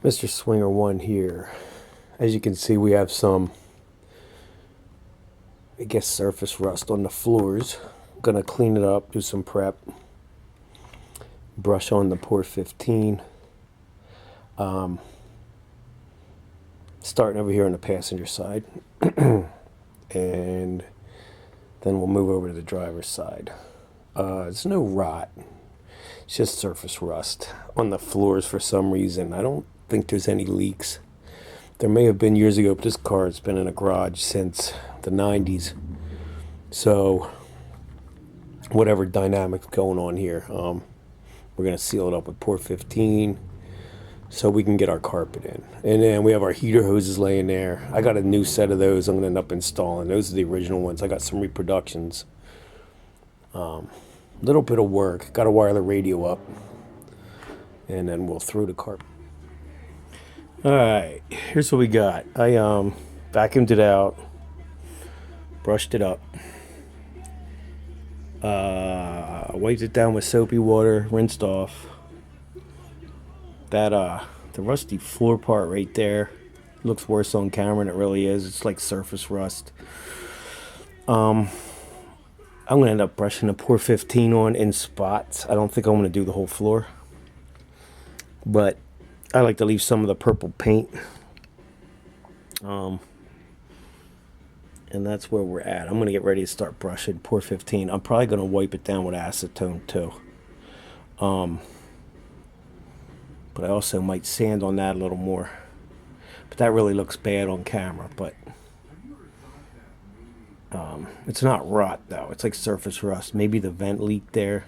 Mr. Swinger 1 here. As you can see, we have some, I guess, surface rust on the floors. I'm gonna clean it up, do some prep, brush on the Pore 15. Starting over here on the passenger side. And then we'll move over to the driver's side. There's no rot. It's just surface rust on the floors for some reason. I don't think there's any leaks. There may have been years ago, but this car has been in a garage since the 90s. So whatever dynamic's going on here, we're going to seal it up with Pore 15 so we can get our carpet in. And then we have our heater hoses laying there. I got a new set of those I'm going to end up installing. Those are the original ones. I got some reproductions. Little bit of work. Got to wire the radio up. And then we'll throw the carpet. Alright, here's what we got. I vacuumed it out. Brushed it up. Wiped it down with soapy water. Rinsed off. That the rusty floor part right there looks worse on camera than it really is. It's like surface rust. I'm gonna end up brushing the Pore 15 on in spots. I don't think I'm gonna do the whole floor, but I like to leave some of the purple paint. And that's where we're at. I'm gonna get ready to start brushing Pore 15. I'm probably gonna wipe it down with acetone too. But I also might sand on that a little more. But that really looks bad on camera. But it's not rot though. It's like surface rust. Maybe the vent leaked there,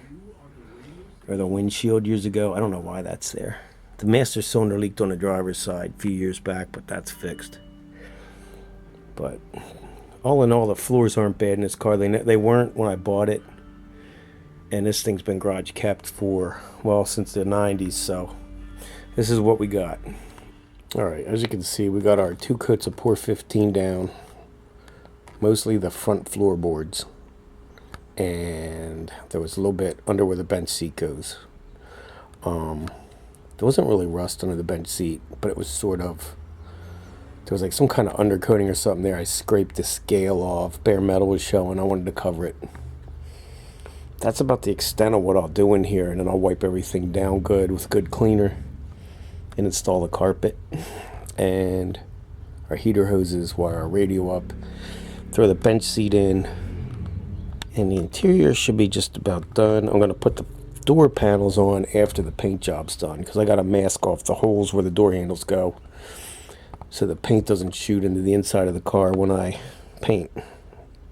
or the windshield years ago. I don't know why that's there. The master cylinder leaked on the driver's side a few years back, but that's fixed. But all in all, the floors aren't bad in this car. They weren't when I bought it. And this thing's been garage kept for, well, since the 90s. So this is what we got. Alright, as you can see, we got our 2 coats of Pore 15 down. Mostly the front floorboards. And there was a little bit under where the bench seat goes. There wasn't really rust under the bench seat, but it was sort of, there was like some kind of undercoating or something there. I scraped the scale off. Bare metal was showing. I wanted to cover it. That's about the extent of what I'll do in here, and then I'll wipe everything down good with good cleaner and install the carpet and our heater hoses, wire our radio up, throw the bench seat in, and the interior should be just about done. I'm going to put the door panels on after the paint job's done, because I got to mask off the holes where the door handles go so the paint doesn't shoot into the inside of the car when I paint,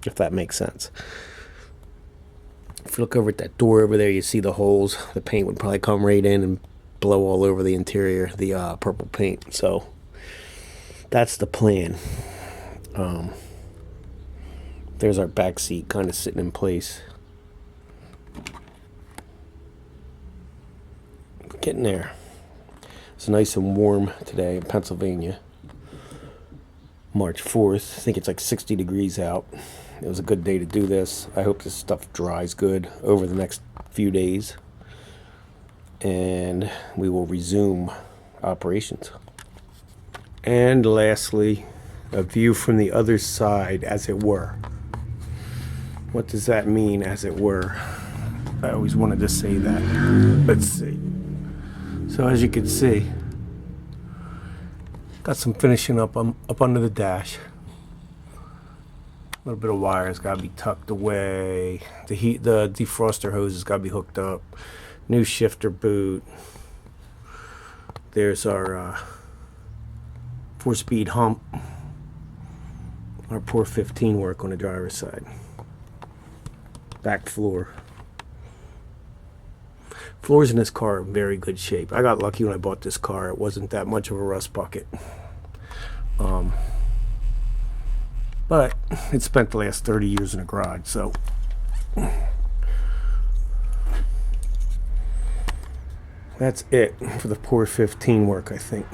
if that makes sense. If you look over at that door over there, you see the holes. The paint would probably come right in and blow all over the interior, the purple paint. So that's the plan. There's our back seat kind of sitting in place. Getting there. It's nice and warm today in Pennsylvania. March 4th. I think it's like 60 degrees out. It was a good day to do this. I hope this stuff dries good over the next few days. And we will resume operations. And lastly, a view from the other side, as it were. What does that mean, as it were? I always wanted to say that. Let's see. So as you can see, got some finishing up under the dash. A little bit of wires got to be tucked away. The defroster hose has got to be hooked up. New shifter boot. There's our 4-speed hump. Our Pore 15 work on the driver's side. Back floor. Floors in this car are in very good shape. I got lucky when I bought this car. It wasn't that much of a rust bucket. But it spent the last 30 years in a garage, so that's it for the Pore 15 work, I think.